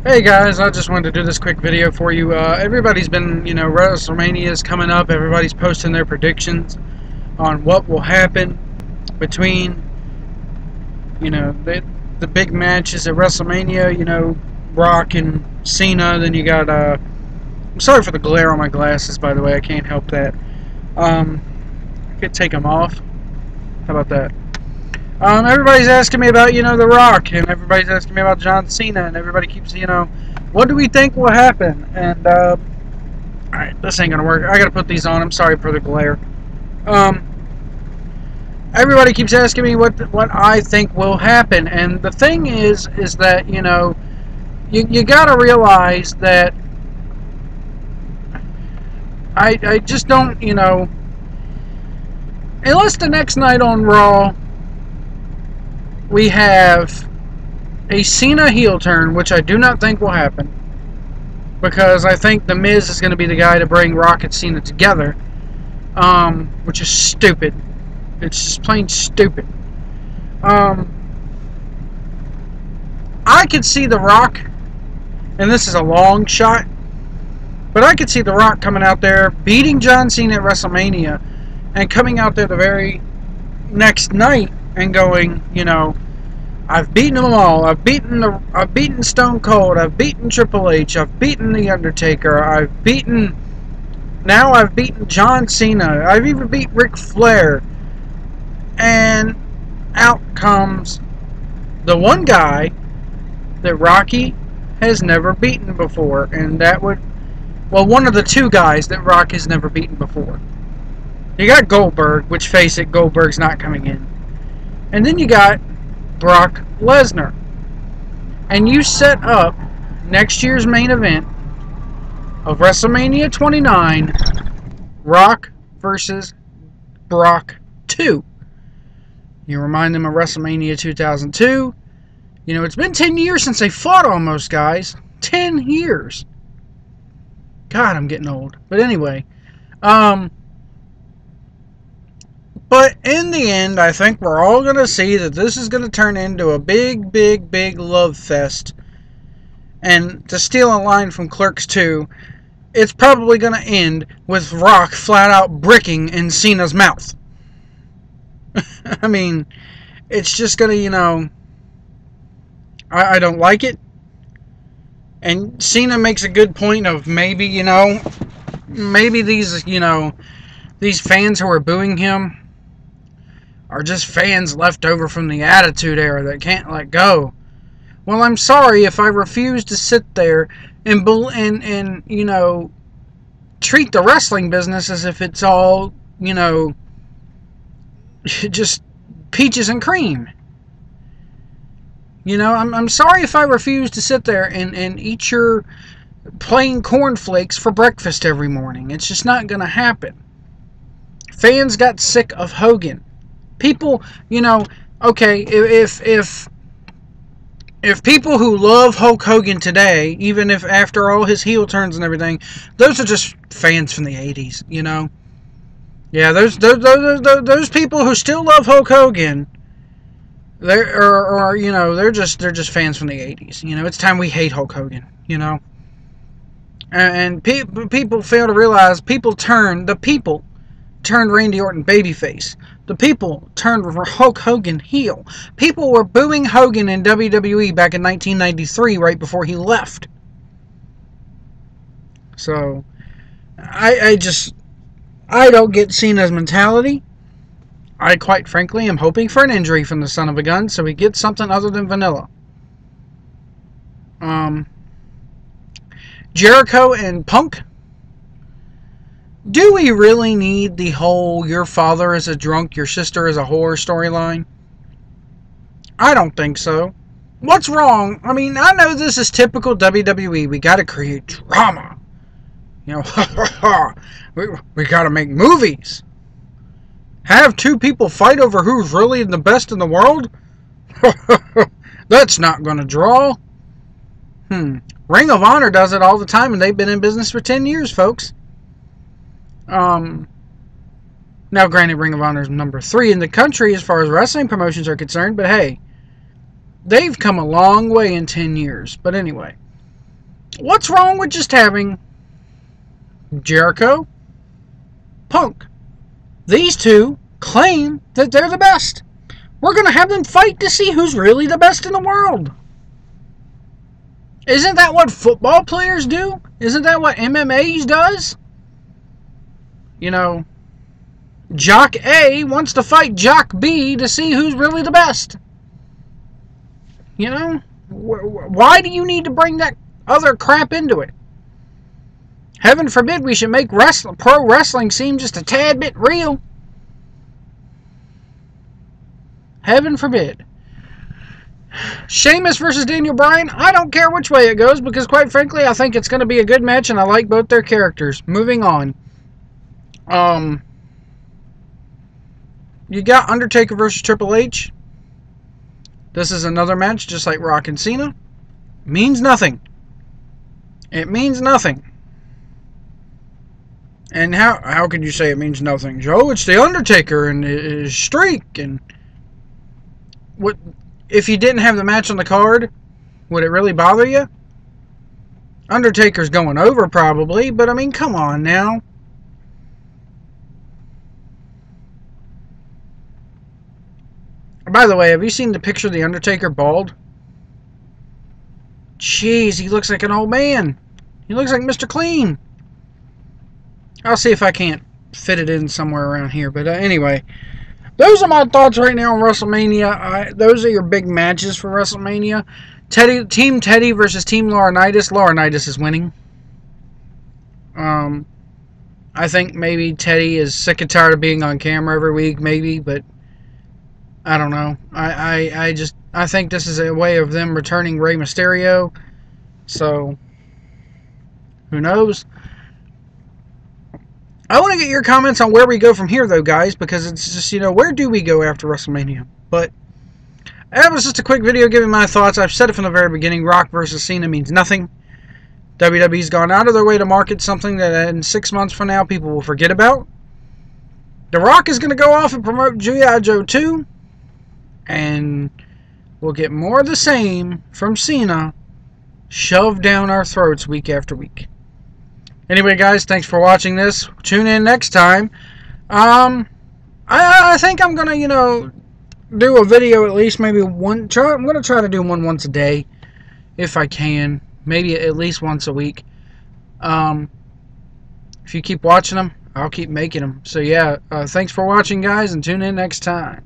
Hey guys, I just wanted to do this quick video for you. Everybody's been, WrestleMania is coming up. Everybody's posting their predictions on what will happen between, the big matches at WrestleMania. Rock and Cena. Then you got, I'm sorry for the glare on my glasses, by the way. I can't help that. I could take them off. How about that? Everybody's asking me about, The Rock, and everybody's asking me about John Cena, and everybody keeps, what do we think will happen? And, alright, this ain't gonna work. I gotta put these on. I'm sorry for the glare. Everybody keeps asking me what I think will happen, and the thing is that, you gotta realize that I just don't, unless the next night on Raw we have a Cena heel turn, which I do not think will happen, because I think The Miz is going to be the guy to bring Rock and Cena together, which is stupid. It's just plain stupid. I could see The Rock, and this is a long shot, but I could see The Rock coming out there, beating John Cena at WrestleMania, and coming out there the very next night and going, I've beaten them all. I've beaten Stone Cold. I've beaten Triple H. I've beaten The Undertaker. Now I've beaten John Cena. I've even beat Ric Flair. And out comes the one guy that Rocky has never beaten before, and one of the two guys that Rock has never beaten before. You got Goldberg, which, face it, Goldberg's not coming in. And then you got Brock Lesnar. And you set up next year's main event of WrestleMania 29, Rock versus Brock 2. You remind them of WrestleMania 2002. It's been 10 years since they fought almost, guys. 10 years. God, I'm getting old. But anyway, but in the end, I think we're all going to see that this is going to turn into a big, big, big love fest. And to steal a line from Clerks 2, it's probably going to end with Rock flat out bricking in Cena's mouth. I mean, it's just going to, I don't like it. And Cena makes a good point of maybe, maybe these, these fans who are booing him are just fans left over from the Attitude Era that can't let go. Well, I'm sorry if I refuse to sit there and treat the wrestling business as if it's all, just peaches and cream. I'm sorry if I refuse to sit there and eat your plain cornflakes for breakfast every morning. It's just not going to happen. Fans got sick of Hogan. People, okay, if people who love Hulk Hogan today, even if after all his heel turns and everything, those are just fans from the 80s, Yeah, those people who still love Hulk Hogan, they're just fans from the 80s. It's time we hate Hulk Hogan, And people fail to realize the people turned Randy Orton babyface. The people turned Hulk Hogan heel. People were booing Hogan in WWE back in 1993, right before he left. So, I don't get Cena's mentality. I, quite frankly, am hoping for an injury from the son of a gun, so he gets something other than vanilla. Jericho and Punk. Do we really need the whole your father is a drunk, your sister is a whore storyline? I don't think so. What's wrong? I mean, I know this is typical WWE. We got to create drama. We got to make movies. Have two people fight over who's really the best in the world? That's not going to draw. Ring of Honor does it all the time, and they've been in business for 10 years, folks. Now, granted, Ring of Honor is number 3 in the country as far as wrestling promotions are concerned, but hey, they've come a long way in 10 years. But anyway, What's wrong with just having Jericho, Punk? These two claim that they're the best. We're going to have them fight to see who's really the best in the world. Isn't that what football players do? Isn't that what MMA does? You know, Jock A wants to fight Jock B to see who's really the best. You know? Why do you need to bring that other crap into it? Heaven forbid we should make pro wrestling seem just a tad bit real. Heaven forbid. Sheamus versus Daniel Bryan. I don't care which way it goes because, quite frankly, I think it's going to be a good match and I like both their characters. Moving on. You got Undertaker versus Triple H. This is another match just like Rock and Cena. Means nothing. It means nothing. And how could you say it means nothing, Joe? It's the Undertaker and his streak. And what if you didn't have the match on the card? Would it really bother you? Undertaker's going over probably, but I mean, come on now. By the way, have you seen the picture of the Undertaker bald? Jeez, he looks like an old man. He looks like Mr. Clean. I'll see if I can't fit it in somewhere around here. But anyway, those are my thoughts right now on WrestleMania. Those are your big matches for WrestleMania. Team Teddy versus Team Laurinaitis. Laurinaitis is winning. I think maybe Teddy is sick and tired of being on camera every week, maybe, but I don't know. I think this is a way of them returning Rey Mysterio. So, who knows? I want to get your comments on where we go from here, though, guys, because it's just, you know, where do we go after WrestleMania? But that was just a quick video giving my thoughts. I've said it from the very beginning. Rock versus Cena means nothing. WWE's gone out of their way to market something that in 6 months from now people will forget about. The Rock is going to go off and promote G.I. Joe 2. And we'll get more of the same from Cena shoved down our throats week after week. Anyway, guys, thanks for watching this. Tune in next time. I think I'm going to, you know, do a video at least maybe one. I'm going to try to do one once a day if I can. Maybe at least once a week. If you keep watching them, I'll keep making them. So, yeah, thanks for watching, guys, and tune in next time.